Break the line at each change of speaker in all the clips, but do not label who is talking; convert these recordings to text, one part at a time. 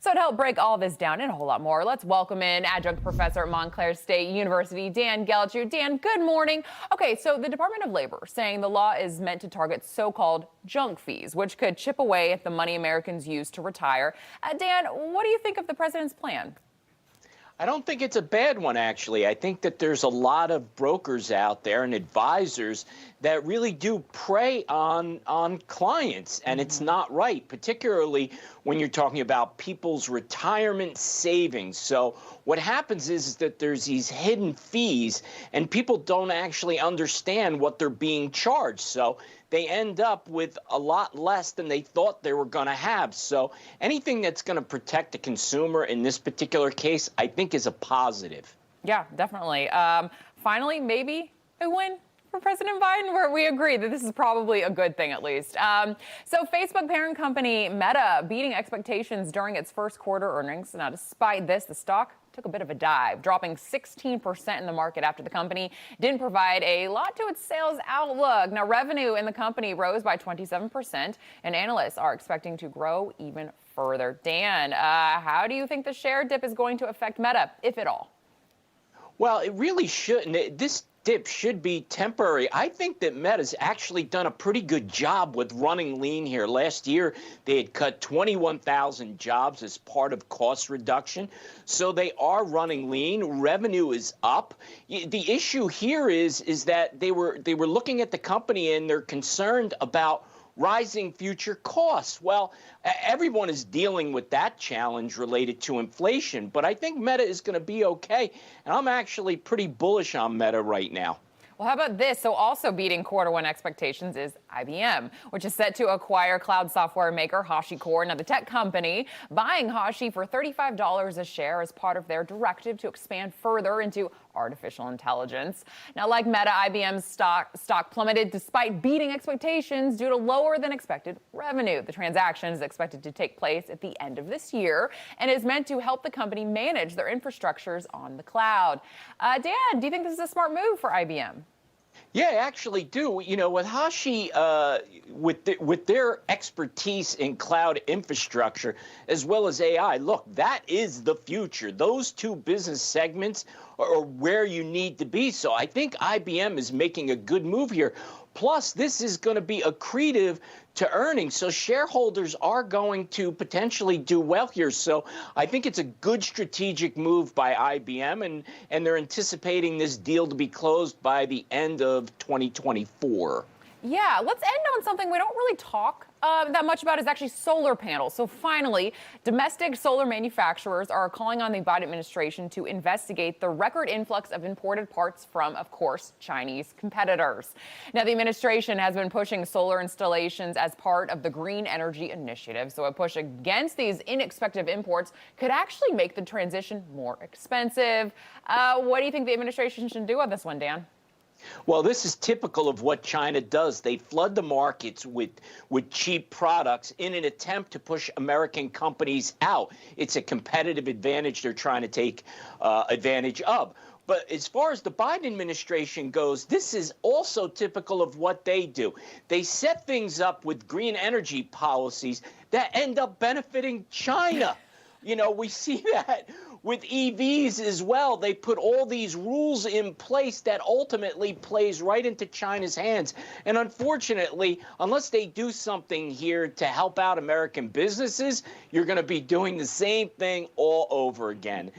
So to help break all this down and a whole lot more, let's welcome in adjunct professor at Montclair State University, Dan Geltrude. Dan, good morning. Okay, so the Department of Labor saying the law is meant to target so-called junk fees, which could chip away at the money Americans use to retire. Dan, what do you think of the president's plan?
I don't think it's a bad one, actually. I think that there's a lot of brokers out there and advisors that really do prey on clients, and it's not right, particularly when you're talking about people's retirement savings. So what happens is that there's these hidden fees, and people don't actually understand what they're being charged. So they end up with a lot less than they thought they were going to have. So anything that's going to protect the consumer in this particular case, I think is a positive.
Yeah, definitely. Finally, maybe a win for President Biden, where we agree that this is probably a good thing, at least. So Facebook parent company Meta beating expectations during its first quarter earnings. Now, despite this, the stock took a bit of a dive, dropping 16% in the market after the company didn't provide a lot to its sales outlook. Now, revenue in the company rose by 27%, and analysts are expecting to grow even further. Dan, how do you think the share dip is going to affect Meta, if at all?
Well, it really shouldn't. This dip should be temporary. I think that Meta's actually done a pretty good job with running lean here. Last year, they had cut 21,000 jobs as part of cost reduction. So they are running lean. Revenue is up. The issue here is that they were looking at the company and they're concerned about rising future costs. Well, everyone is dealing with that challenge related to inflation, but I think Meta is going to be okay, and I'm actually pretty bullish on Meta right now.
Well, how about this? So also beating quarter one expectations is IBM, which is set to acquire cloud software maker HashiCorp. Now, the tech company buying Hashi for $35 a share as part of their directive to expand further into artificial intelligence. Now, like Meta, IBM's stock plummeted despite beating expectations due to lower than expected revenue. The transaction is expected to take place at the end of this year and is meant to help the company manage their infrastructures on the cloud. Dan, do you think this is a smart move for IBM?
Yeah, I actually do. You know, with Hashi, with their expertise in cloud infrastructure as well as AI, look, that is the future. Those two business segments are where you need to be. So I think IBM is making a good move here. Plus, this is going to be accretive to earnings, so shareholders are going to potentially do well here. So I think it's a good strategic move by IBM, and they're anticipating this deal to be closed by the end of 2024.
Yeah, let's end on something we don't really talk that much about is actually solar panels. So finally, domestic solar manufacturers are calling on the Biden administration to investigate the record influx of imported parts from, of course, Chinese competitors. Now, the administration has been pushing solar installations as part of the green energy initiative. So a push against these inexpensive imports could actually make the transition more expensive. What do you think the administration should do on this one, Dan?
Well, this is typical of what China does. They flood the markets with cheap products in an attempt to push American companies out. It's a competitive advantage they're trying to take advantage of. But as far as the Biden administration goes, this is also typical of what they do. They set things up with green energy policies that end up benefiting China. You know, we see that with EVs as well. They put all these rules in place that ultimately plays right into China's hands. And unfortunately, unless they do something here to help out American businesses, you're going to be doing the same thing all over again,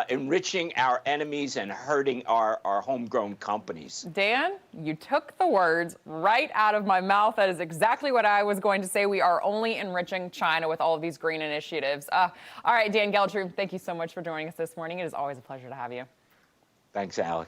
enriching our enemies and hurting our homegrown companies.
Dan, you took the words right out of my mouth. That is exactly what I was going to say. We are only enriching China with all of these green initiatives. All right, Dan Geltrude, thank you so much for joining us this morning. It is always a pleasure to have you.
Thanks, Alex.